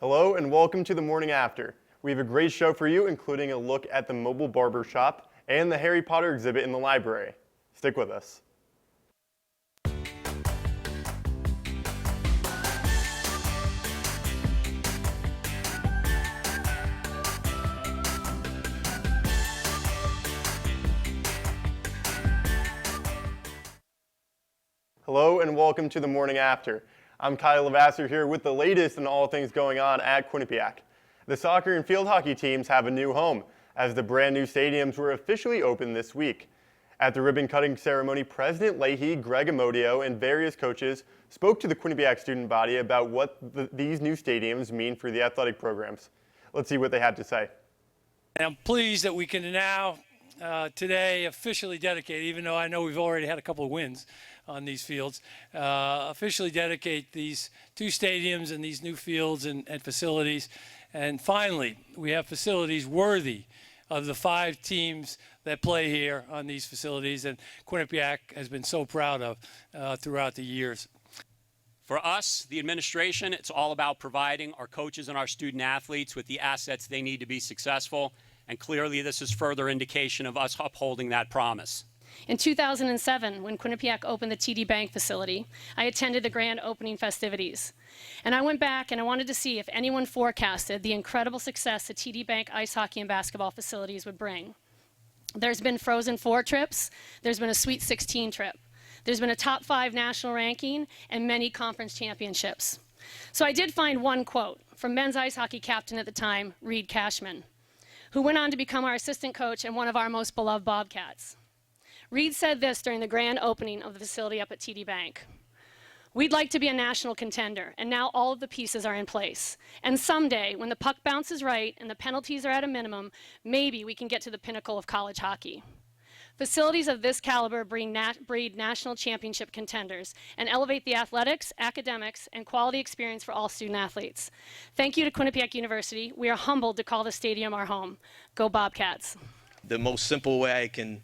Hello and welcome to the Morning After. We have a great show for you, including a look at the mobile barber shop and the Harry Potter exhibit in the library. Stick with us. Hello and welcome to the Morning After. I'm Kyle Levasseur here with the latest in all things going on at Quinnipiac. The soccer and field hockey teams have a new home, as the brand new stadiums were officially opened this week. At the ribbon cutting ceremony, President Leahy, Greg Amodio, and various coaches spoke to the Quinnipiac student body about what these new stadiums mean for the athletic programs. Let's see what they had to say. I'm pleased that we can now today officially dedicate, even though I know we've already had a couple of wins on these fields, officially dedicate these two stadiums and these new fields and facilities. And finally, we have facilities worthy of the 5 teams that play here on these facilities, and Quinnipiac has been so proud of throughout the years. For us, the administration, it's all about providing our coaches and our student athletes with the assets they need to be successful. And clearly, this is further indication of us upholding that promise. In 2007, when Quinnipiac opened the TD Bank facility, I attended the grand opening festivities. And I went back and I wanted to see if anyone forecasted the incredible success the TD Bank ice hockey and basketball facilities would bring. There's been Frozen Four trips, there's been a Sweet 16 trip, there's been a top 5 national ranking, and many conference championships. So I did find one quote from men's ice hockey captain at the time, Reed Cashman, who went on to become our assistant coach and one of our most beloved Bobcats. Reed said this during the grand opening of the facility up at TD Bank. "We'd like to be a national contender, and now all of the pieces are in place. And someday, when the puck bounces right and the penalties are at a minimum, maybe we can get to the pinnacle of college hockey." Facilities of this caliber breed national championship contenders and elevate the athletics, academics, and quality experience for all student athletes. Thank you to Quinnipiac University. We are humbled to call the stadium our home. Go Bobcats. The most simple way I can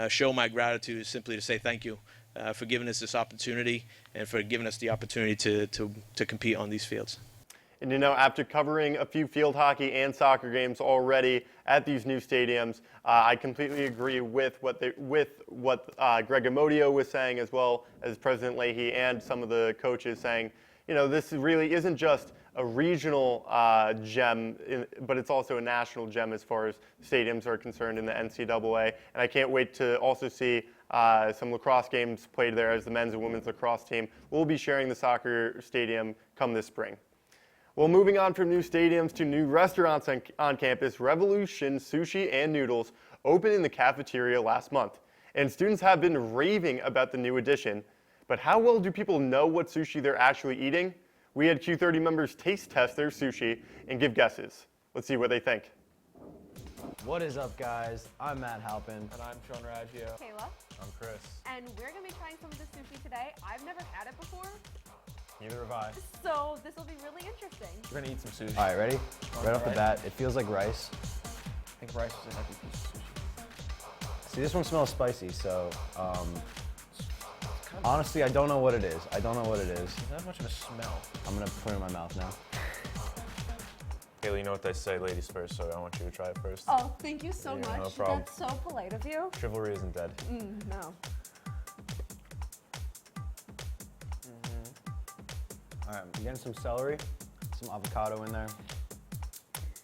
show my gratitude is simply to say thank you for giving us this opportunity and for giving us the opportunity to compete on these fields. And you know, after covering a few field hockey and soccer games already at these new stadiums, I completely agree with what Greg Amodio was saying, as well as President Leahy and some of the coaches saying, you know, this really isn't just a regional gem, but it's also a national gem as far as stadiums are concerned in the NCAA. And I can't wait to also see some lacrosse games played there, as the men's and women's lacrosse team will be sharing the soccer stadium come this spring. Well, moving on from new stadiums to new restaurants on campus, Revolution Sushi and Noodles opened in the cafeteria last month, and students have been raving about the new addition. But how well do people know what sushi they're actually eating? We had Q30 members taste test their sushi and give guesses. Let's see what they think. What is up, guys? I'm Matt Halpin. And I'm Sean Raggio. Kayla. I'm Chris. And we're going to be trying some of the sushi today. I've never had it before, Neither have I. so this will be really interesting. We're gonna eat some sushi. All right, ready? Right off the Right. bat, it feels like rice. I think rice is a heavy piece of sushi. See, this one smells spicy, so honestly, I don't know what it is. It's not much of a smell. I'm gonna put it in my mouth now. Kayla, you know what they say, ladies first, so I want you to try it first. Oh, thank you so Yeah, much. no problem. That's so polite of you. Chivalry isn't dead. No. All right, I'm getting some celery, some avocado in there.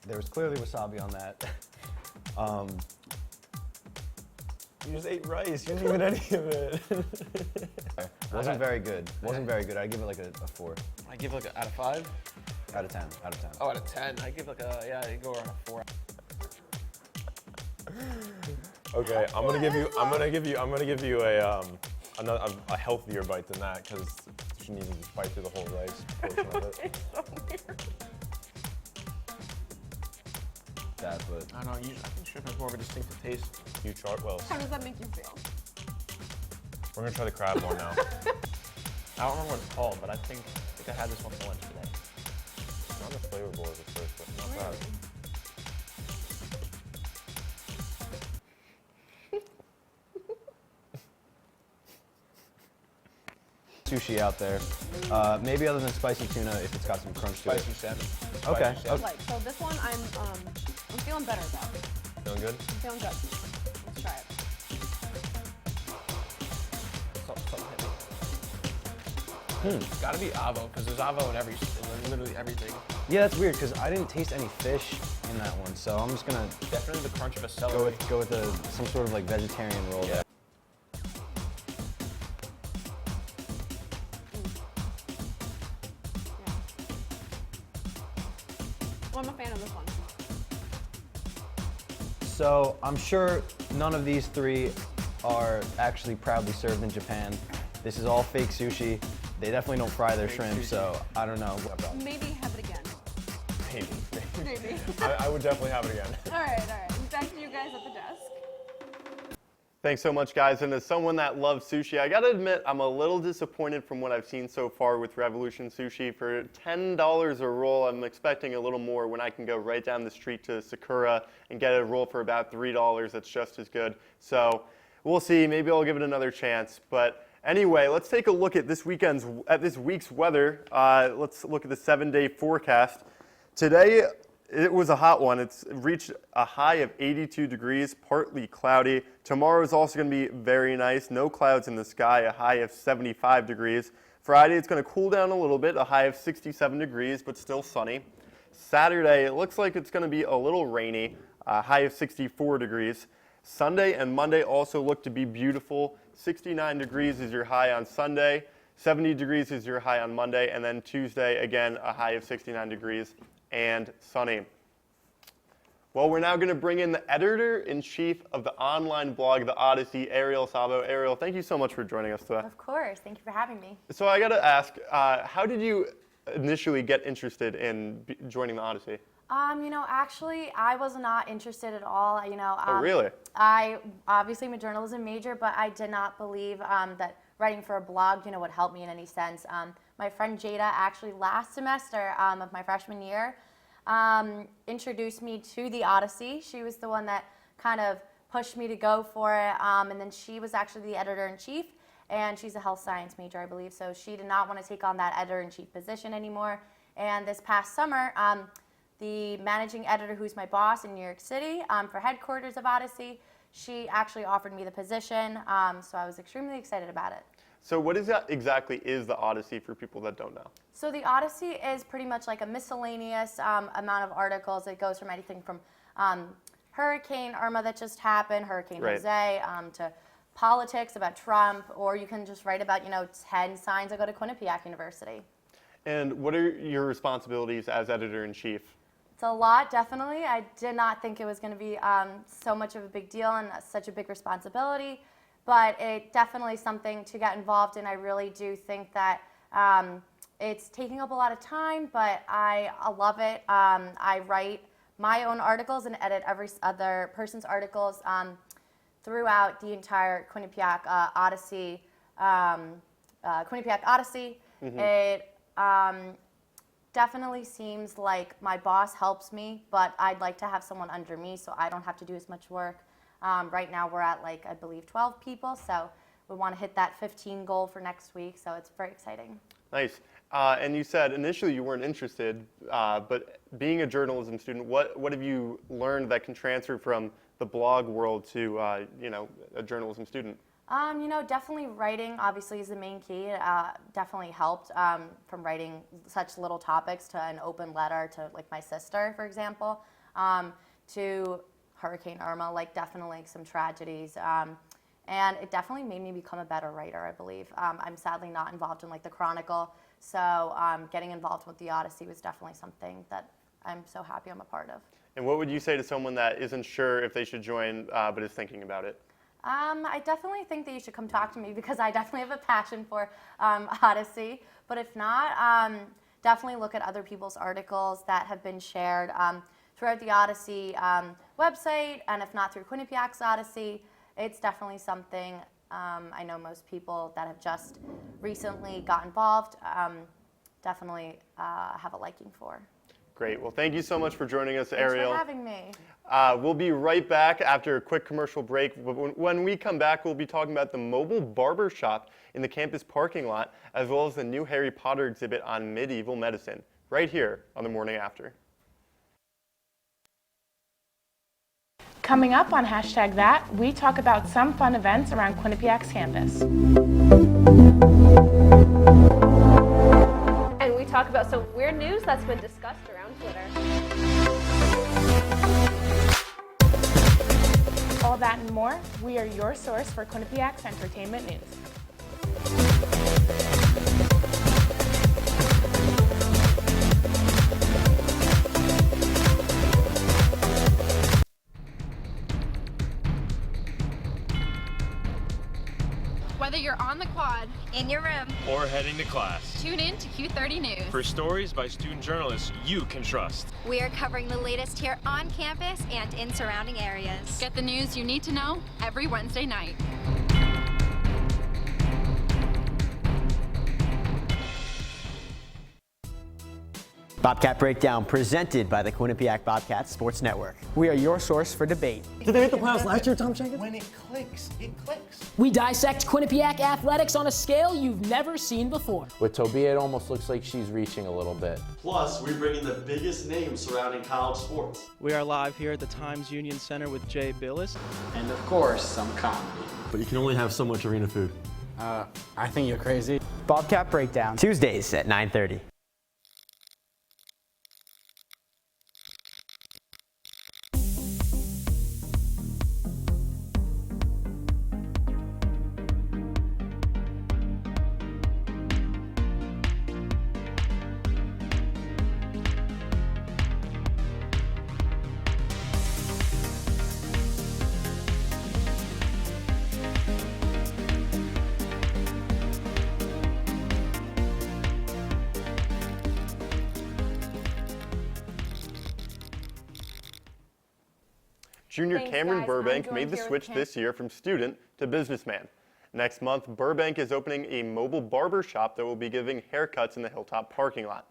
There was clearly wasabi on that. You just ate rice. You didn't even any of it. Wasn't very good. Wasn't very good. I give it like a 4 I give like a, out of 5? out of 10. Out of 10. Oh, out of 10. I give like a, yeah, I go around a 4. Okay, I'm gonna give you a healthier bite than that, because you shouldn't even just bite through the whole rice portion of it. It's so weird. That, but I don't know, I think shrimp has more of a distinctive taste. You Chartwells. How does that make you feel? We're gonna try the crab one now. I don't remember what it's called, but I think I had this one for lunch today. It's not the flavor board at first, but not bad. sushi out there. Maybe other than spicy tuna, if it's got some crunch to Spicy salmon. it. Okay. Spicy salmon. Like, so this one I'm feeling better about. Feeling good? I'm feeling good. Let's try it. It's gotta be avo, because there's avo in literally everything. Yeah, that's weird because I didn't taste any fish in that one, so I'm just gonna Definitely the crunch of a go celery. with some sort of like vegetarian roll. Yeah. Well, I'm a fan of this one. So I'm sure none of these three are actually proudly served in Japan. This is all fake sushi. They definitely don't fry their shrimp, so I don't know. Maybe have it again. Maybe. Maybe. I would definitely have it again. All right. Back to you guys at the desk. Thanks so much, guys. And as someone that loves sushi, I gotta admit I'm a little disappointed from what I've seen so far with Revolution Sushi. For $10 a roll, I'm expecting a little more when I can go right down the street to Sakura and get a roll for about $3 that's just as good. So we'll see. Maybe I'll give it another chance. But anyway, let's take a look at this week's weather. Let's look at the 7-day forecast. Today, it was a hot one. It's reached a high of 82 degrees, partly cloudy. Tomorrow is also going to be very nice. No clouds in the sky, a high of 75 degrees. Friday, it's going to cool down a little bit, a high of 67 degrees, but still sunny. Saturday, it looks like it's going to be a little rainy, a high of 64 degrees. Sunday and Monday also look to be beautiful. 69 degrees is your high on Sunday. 70 degrees is your high on Monday. And then Tuesday, again, a high of 69 degrees. And sunny. Well, we're now going to bring in the editor-in-chief of the online blog, The Odyssey, Ariel Sabo. Ariel, thank you so much for joining us today. Of course. Thank you for having me. So I got to ask, how did you initially get interested in joining The Odyssey? Actually, I was not interested at all. Oh, really? I obviously am a journalism major, but I did not believe that writing for a blog, would help me in any sense. My friend Jada actually last semester of my freshman year introduced me to the Odyssey. She was the one that kind of pushed me to go for it, and then she was actually the editor-in-chief, and she's a health science major, I believe, so she did not want to take on that editor-in-chief position anymore. And this past summer, the managing editor, who's my boss in New York City for headquarters of Odyssey, she actually offered me the position, so I was extremely excited about it. So what exactly is the Odyssey for people that don't know? So the Odyssey is pretty much like a miscellaneous amount of articles. It goes from anything from Hurricane Irma that just happened, Hurricane Jose, to politics about Trump, or you can just write about, 10 signs that go to Quinnipiac University. And what are your responsibilities as editor-in-chief? It's a lot, definitely. I did not think it was going to be so much of a big deal and such a big responsibility. But it definitely something to get involved in. I really do think that it's taking up a lot of time, but I love it. I write my own articles and edit every other person's articles throughout the entire Quinnipiac Odyssey. Quinnipiac Odyssey. Mm-hmm. It definitely seems like my boss helps me, but I'd like to have someone under me so I don't have to do as much work. Right now we're at I believe 12 people, so we want to hit that 15 goal for next week, so it's very exciting. Nice. And you said initially you weren't interested, but being a journalism student, what have you learned that can transfer from the blog world to a journalism student? Definitely writing obviously is the main key. Definitely helped from writing such little topics to an open letter to my sister, for example, to Hurricane Irma, definitely some tragedies. And it definitely made me become a better writer, I believe. I'm sadly not involved in the Chronicle, so getting involved with the Odyssey was definitely something that I'm so happy I'm a part of. And what would you say to someone that isn't sure if they should join but is thinking about it? I definitely think that you should come talk to me because I definitely have a passion for Odyssey. But if not, definitely look at other people's articles that have been shared throughout the Odyssey website, and if not through Quinnipiac's Odyssey. It's definitely something I know most people that have just recently got involved definitely have a liking for. Great. Well, thank you so much for joining us, Thanks Ariel. for having me. We'll be right back after a quick commercial break. When we come back, we'll be talking about the mobile barber shop in the campus parking lot, as well as the new Harry Potter exhibit on medieval medicine, right here on The Morning After. Coming up on #that, we talk about some fun events around Quinnipiac's campus. And we talk about some weird news that's been discussed around Twitter. All that and more, we are your source for Quinnipiac's entertainment news. Whether you're on the quad, in your room, or heading to class, tune in to Q30 News. for stories by student journalists you can trust. We are covering the latest here on campus and in surrounding areas. Get the news you need to know every Wednesday night. Bobcat Breakdown presented by the Quinnipiac Bobcats Sports Network. We are your source for debate. Did they make the playoffs last year, Tom Jenkins? When it clicks, it clicks. We dissect Quinnipiac athletics on a scale you've never seen before. With Tobia, it almost looks like she's reaching a little bit. Plus, we bring in the biggest names surrounding college sports. We are live here at the Times Union Center with Jay Billis. And of course, some comedy. But you can only have so much arena food. I think you're crazy. Bobcat Breakdown. Tuesdays at 9:30. Junior Thanks, Cameron guys. Burbank I'm made the joined here switch with this year from student to businessman. Next month, Burbank is opening a mobile barber shop that will be giving haircuts in the Hilltop parking lot.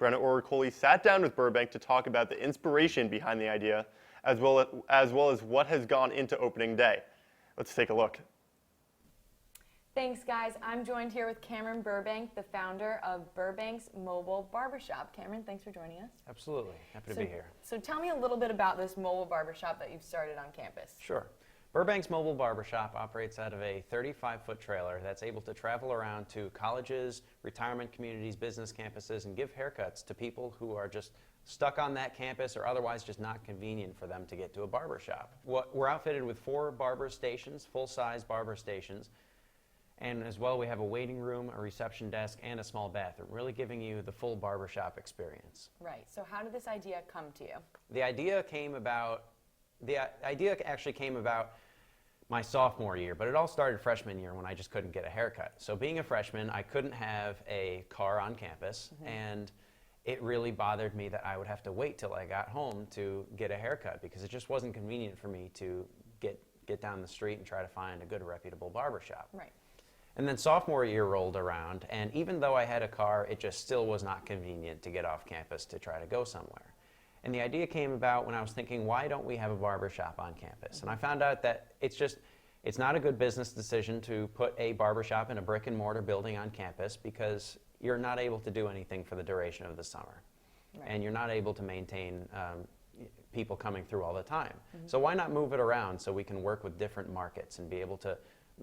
Brenna Oricoli sat down with Burbank to talk about the inspiration behind the idea, as well as what has gone into opening day. Let's take a look. Thanks, guys. I'm joined here with Cameron Burbank, the founder of Burbank's Mobile Barbershop. Cameron, thanks for joining us. Absolutely. Happy to be here. So tell me a little bit about this mobile barbershop that you've started on campus. Sure. Burbank's Mobile Barbershop operates out of a 35-foot trailer that's able to travel around to colleges, retirement communities, business campuses, and give haircuts to people who are just stuck on that campus or otherwise just not convenient for them to get to a barbershop. We're outfitted with 4 barber stations, full-size barber stations. And as well, we have a waiting room, a reception desk, and a small bathroom, really giving you the full barbershop experience. Right. So how did this idea come to you? The idea actually came about my sophomore year, but it all started freshman year when I just couldn't get a haircut. So being a freshman, I couldn't have a car on campus, and it really bothered me that I would have to wait till I got home to get a haircut because it just wasn't convenient for me to get down the street and try to find a good, reputable barbershop. Right. And then sophomore year rolled around, and even though I had a car, it just still was not convenient to get off campus to try to go somewhere. And the idea came about when I was thinking, why don't we have a barbershop on campus? And I found out that it's not a good business decision to put a barbershop in a brick and mortar building on campus because you're not able to do anything for the duration of the summer. Right. And you're not able to maintain people coming through all the time. So why not move it around so we can work with different markets and be able to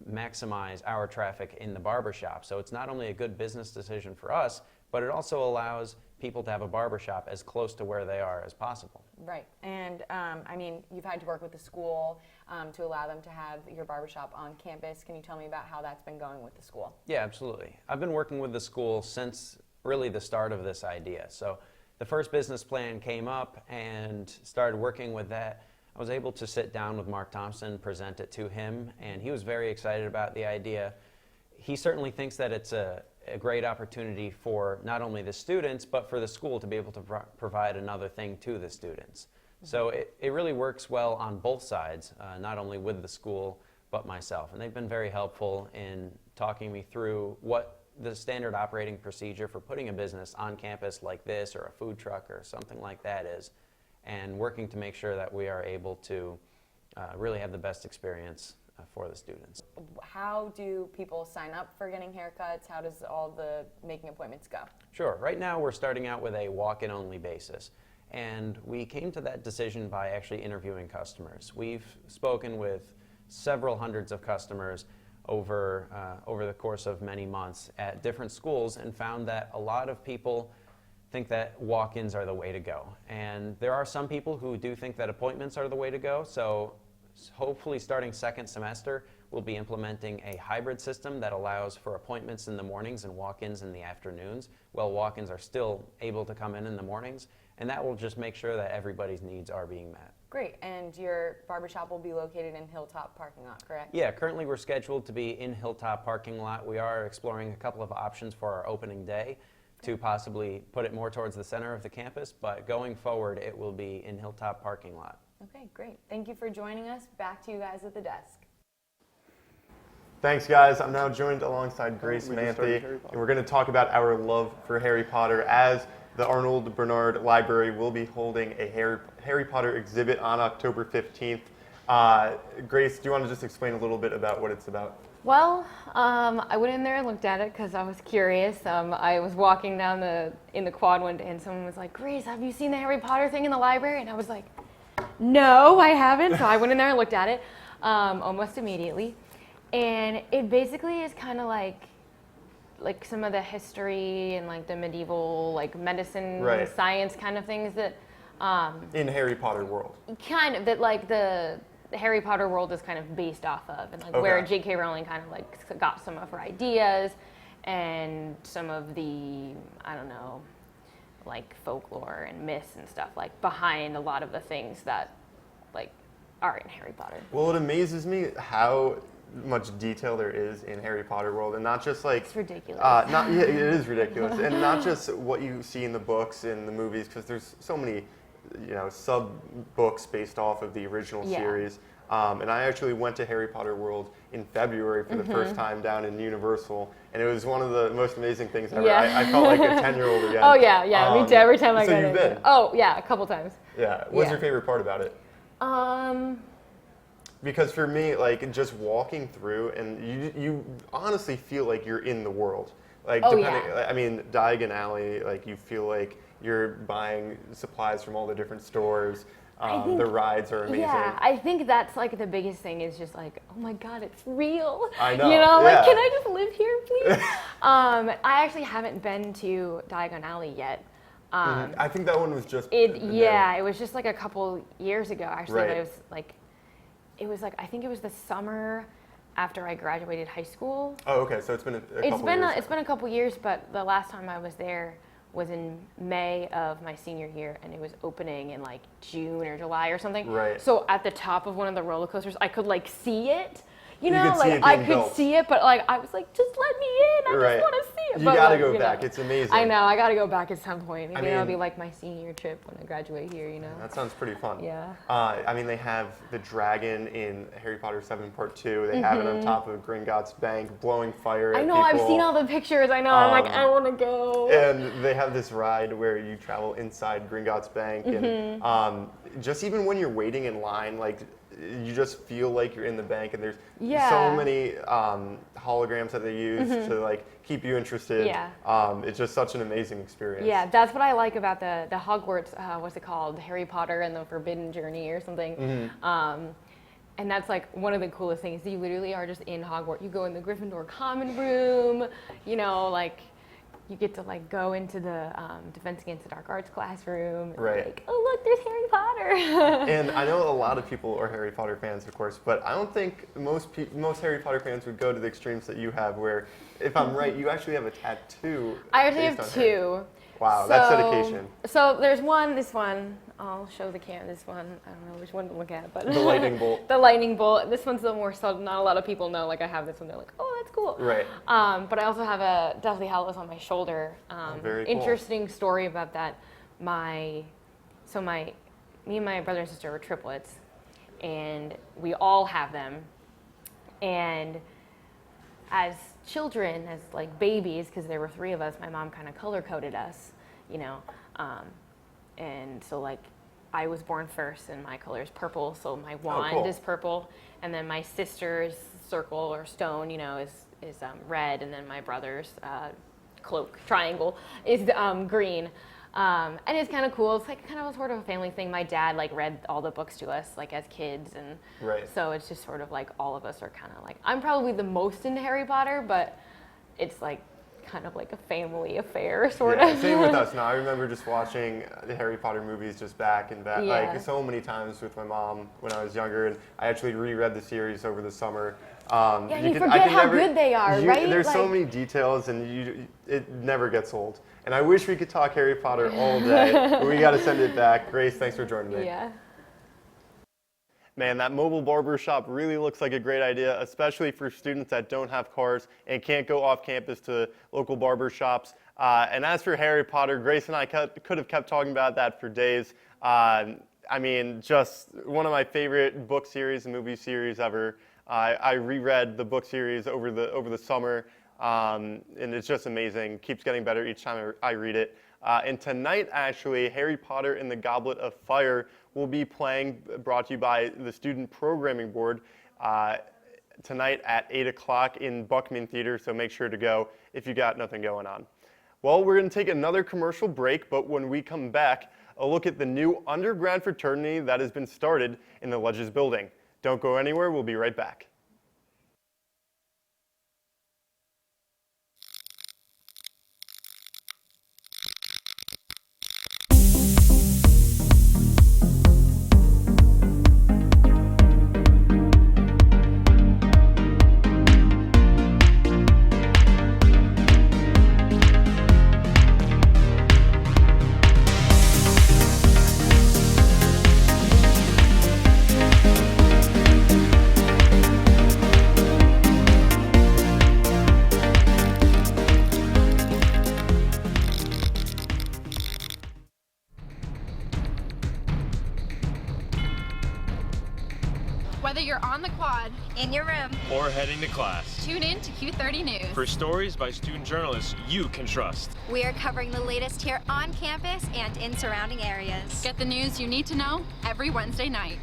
maximize our traffic in the barbershop. So it's not only a good business decision for us, but it also allows people to have a barbershop as close to where they are as possible. Right. And I mean, you've had to work with the school to allow them to have your barbershop on campus. Can you tell me about how that's been going with the school? Yeah, absolutely. I've been working with the school since really the start of this idea. So the first business plan came up and started working with that. I was able to sit down with Mark Thompson, present it to him, and he was very excited about the idea. He certainly thinks that it's a great opportunity for not only the students, but for the school to be able to provide another thing to the students. So it really works well on both sides, not only with the school, but myself. And they've been very helpful in talking me through what the standard operating procedure for putting a business on campus like this, or a food truck or something like that is, and working to make sure that we are able to really have the best experience for the students. How do people sign up for getting haircuts? How does all the making appointments go? Sure. Right now we're starting out with a walk-in only basis. And we came to that decision by actually interviewing customers. We've spoken with several hundreds of customers over the course of many months at different schools, and found that a lot of people think that walk-ins are the way to go. And there are some people who do think that appointments are the way to go, so hopefully starting second semester, we'll be implementing a hybrid system that allows for appointments in the mornings and walk-ins in the afternoons, while walk-ins are still able to come in the mornings, and that will just make sure that everybody's needs are being met. Great, and your barbershop will be located in Hilltop parking lot, correct? Yeah, currently we're scheduled to be in Hilltop parking lot. We are exploring a couple of options for our opening day to possibly put it more towards the center of the campus, but going forward it will be in Hilltop parking lot. Okay, great. Thank you for joining us. Back to you guys at the desk. Thanks, guys. I'm now joined alongside Grace Manthe, and we're going to talk about our love for Harry Potter, as the Arnold Bernard Library will be holding a Harry Potter exhibit on October 15th. Grace, do you want to just explain a little bit about what it's about? Well, I went in there and looked at it because I was curious. I was walking down in the quad one day, and someone was like, "Grace, have you seen the Harry Potter thing in the library?" And I was like, "No, I haven't." So I went in there and looked at it almost immediately. And it basically is kind of like some of the history and like the medieval, like medicine, science kind of things that in Harry Potter world. Kind of that, like the Harry Potter world is kind of based off of, and like where J.K. Rowling kind of like got some of her ideas and some of the, I don't know, like folklore and myths and stuff like behind a lot of the things that like are in Harry Potter. Well, it amazes me how much detail there is in Harry Potter world, and not just like it's ridiculous. It is ridiculous, and not just what you see in the books and the movies, because there's so many, sub books based off of the original series. And I actually went to Harry Potter World in February for the first time down in Universal, and it was one of the most amazing things ever. Yeah. I felt like a 10-year-old again. Oh yeah, me too. Every time I go you've been? Oh yeah, a couple times. Yeah. What's your favorite part about it? Because for me, like just walking through, and you honestly feel like you're in the world. Like I mean, Diagon Alley, like you feel like you're buying supplies from all the different stores. The rides are amazing. Yeah, I think that's like the biggest thing is just like, oh my God, it's real. I know. Like, can I just live here, please? I actually haven't been to Diagon Alley yet. I think that one was just. It was just like a couple years ago, actually. Right. But it was like I think it was the summer after I graduated high school. Oh, okay. So it's been a couple years. It's been a couple years, but the last time I was there was in May of my senior year, and it was opening in like June or July or something. Right. So at the top of one of the roller coasters, I could like see it. I could see it, but like I was like, just let me in. I just want to see it. You gotta go back. It's amazing. I know. I gotta go back at some point. Maybe it'll be like my senior trip when I graduate here. That sounds pretty fun. Yeah. I mean, they have the dragon in Harry Potter 7 Part 2. They have it on top of Gringotts Bank, blowing fire at I know. people. I've seen all the pictures. I know. I'm like, I want to go. And they have this ride where you travel inside Gringotts Bank, and just even when you're waiting in line, like. You just feel like you're in the bank, and there's so many holograms that they use to like keep you interested. Yeah. It's just such an amazing experience. Yeah, that's what I like about the Hogwarts. What's it called? Harry Potter and the Forbidden Journey or something. And that's like one of the coolest things. You literally are just in Hogwarts. You go in the Gryffindor common room. Like. You get to like go into the Defense Against the Dark Arts classroom. And like, oh look, there's Harry Potter. And I know a lot of people are Harry Potter fans, of course, but I don't think most Harry Potter fans would go to the extremes that you have, where, if I'm right, you actually have a tattoo. I actually have two. Wow, that's dedication. So there's this one. I'll show the camera. This one, I don't know which one to look at, but the lightning bolt. The lightning bolt. This one's the more subtle. Not a lot of people know. Like I have this one. They're like, oh, that's cool. Right. But I also have a Deathly Hallows on my shoulder. Very cool. Interesting story about that. Me and my brother and sister were triplets, and we all have them. And as children, as like babies, because there were 3 of us, my mom kind of color coded us, you know, and so like I was born first and my color is purple, so my wand cool. is purple, and then my sister's circle or stone, you know, is red, and then my brother's cloak triangle is green. And it's kind of cool. It's like kind of a sort of a family thing. My dad like read all the books to us like as kids, and so it's just sort of like all of us are kind of like, I'm probably the most into Harry Potter, but it's like kind of like a family affair sort of. Same with us now. I remember just watching the Harry Potter movies just back and back, like so many times with my mom when I was younger, and I actually reread the series over the summer. You forget how good they are, right? There's so Like- many details, and it never gets old. And I wish we could talk Harry Potter all day, but we got to send it back. Grace, thanks for joining me. Yeah. Man, that mobile barber shop really looks like a great idea, especially for students that don't have cars and can't go off campus to local barber shops. And as for Harry Potter, Grace and I could have kept talking about that for days. I mean, just one of my favorite book series and movie series ever. I reread the book series over the summer, and it's just amazing. Keeps getting better each time I read it. And tonight, actually, Harry Potter and the Goblet of Fire will be playing, brought to you by the Student Programming Board, tonight at 8 o'clock in Buckman Theater, so make sure to go if you got nothing going on. Well, we're going to take another commercial break, but when we come back, a look at the new undergrad fraternity that has been started in the Ledges building. Don't go anywhere, we'll be right back. Whether you're on the quad, in your room, Or heading to class. tune in to Q30 News. For stories by student journalists you can trust. We are covering the latest here on campus and in surrounding areas. Get the news you need to know every Wednesday night.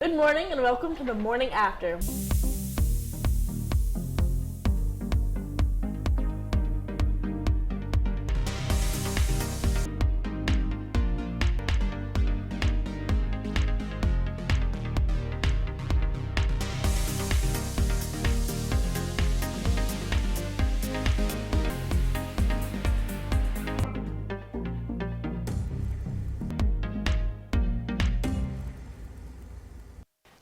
Good morning and welcome to the Morning After.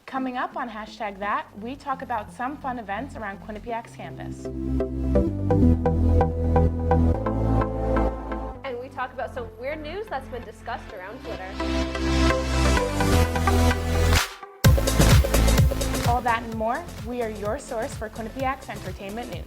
Coming up on Hashtag That, we talk about some fun events around Quinnipiac's campus. And we talk about some weird news that's been discussed around Twitter. All that and more, we are your source for Quinnipiac's entertainment news.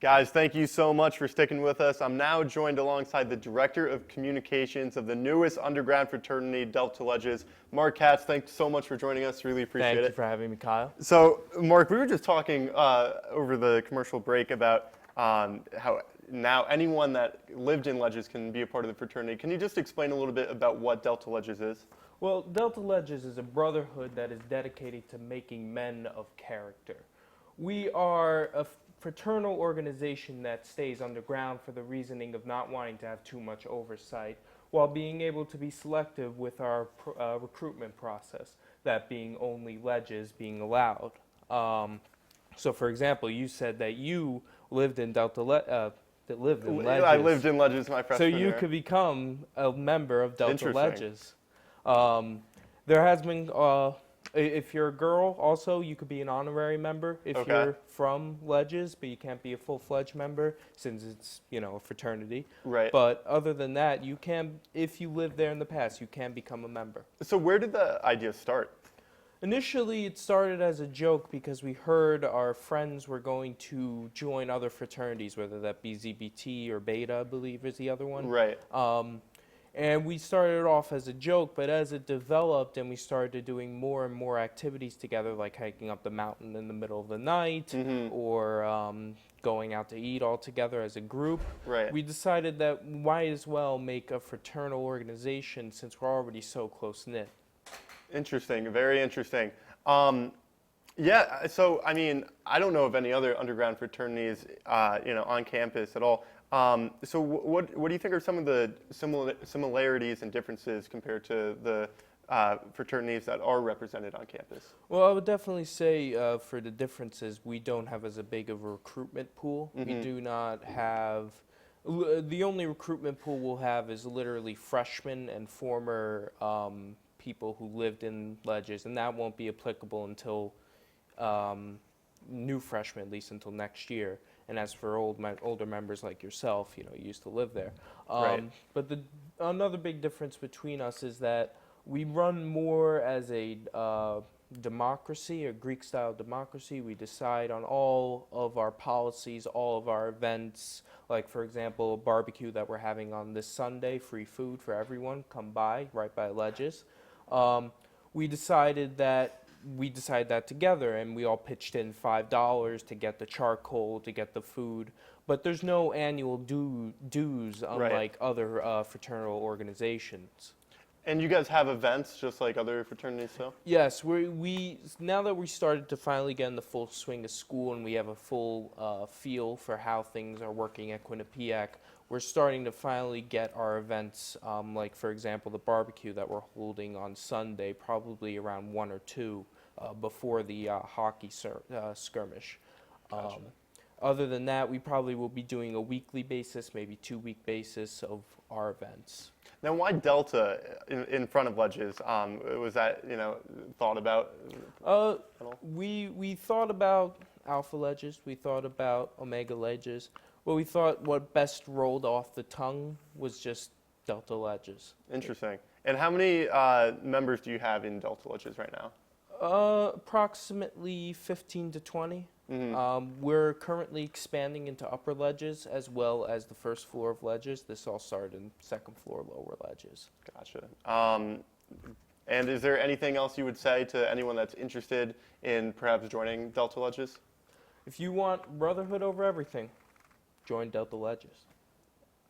Guys, thank you so much for sticking with us. I'm now joined alongside the Director of Communications of the newest undergrad fraternity, Delta Ledges, Mark Katz. Thanks so much for joining us. Really appreciate it. Thank you for having me, Kyle. So, Mark, we were just talking over the commercial break about how now anyone that lived in Ledges can be a part of the fraternity. Can you just explain a little bit about what Delta Ledges is? Well, Delta Ledges is a brotherhood that is dedicated to making men of character. We are a fraternal organization that stays underground for the reasoning of not wanting to have too much oversight, while being able to be selective with our recruitment process, that being only Ledges being allowed. So, for example, you said that you lived in Ledges. I lived in Ledges my freshman So you year. could become a member of Delta Interesting. Ledges. There has been, if you're a girl, also you could be an honorary member if Okay. you're from Ledges, but you can't be a full-fledged member since it's a fraternity. Right. But other than that, you can, if you lived there in the past, you can become a member. So where did the idea start? Initially, it started as a joke because we heard our friends were going to join other fraternities, whether that be ZBT or Beta, I believe is the other one. Right. And we started off as a joke, but as it developed and we started doing more and more activities together, like hiking up the mountain in the middle of the night or going out to eat all together as a group, Right. we decided that why as well make a fraternal organization since we're already so close-knit. Interesting, very interesting. Yeah, so I mean, I don't know of any other underground fraternities, on campus at all. So what do you think are some of the similarities and differences compared to the fraternities that are represented on campus? Well, I would definitely say for the differences, we don't have as a big of a recruitment pool. We do not have, the only recruitment pool we'll have is literally freshmen and former people who lived in Ledges, and that won't be applicable until new freshmen, at least until next year. And as for older members like yourself, you used to live there. Right. But another big difference between us is that we run more as a democracy, a Greek-style democracy. We decide on all of our policies, all of our events, like, for example, a barbecue that we're having on this Sunday, free food for everyone, come by, right by Ledges. We decided that together, and we all pitched in $5 to get the charcoal, to get the food. But there's no annual dues, unlike other fraternal organizations. And you guys have events just like other fraternities, so? Yes, we now that we started to finally get in the full swing of school and we have a full feel for how things are working at Quinnipiac, we're starting to finally get our events, like, for example, the barbecue that we're holding on Sunday, probably around 1 or 2 before the hockey skirmish. Gotcha. Other than that, we probably will be doing a weekly basis, maybe 2-week basis of our events. Now, why Delta in front of Ledges? Was that, thought about? We thought about Alpha Ledges, we thought about Omega Ledges, but we thought what best rolled off the tongue was just Delta Ledges. Interesting. And how many members do you have in Delta Ledges right now? Approximately 15 to 20. We're currently expanding into upper Ledges as well as the first floor of Ledges. This all started in second floor, lower Ledges. Gotcha. And is there anything else you would say to anyone that's interested in perhaps joining Delta Ledges? If you want brotherhood over everything, join Delta Ledges.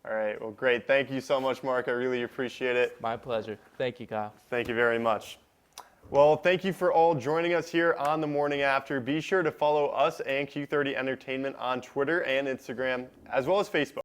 All right. Well, great. Thank you so much, Mark. I really appreciate it. My pleasure. Thank you, Kyle. Thank you very much. Well, thank you for all joining us here on The Morning After. Be sure to follow us and Q30 Entertainment on Twitter and Instagram, as well as Facebook.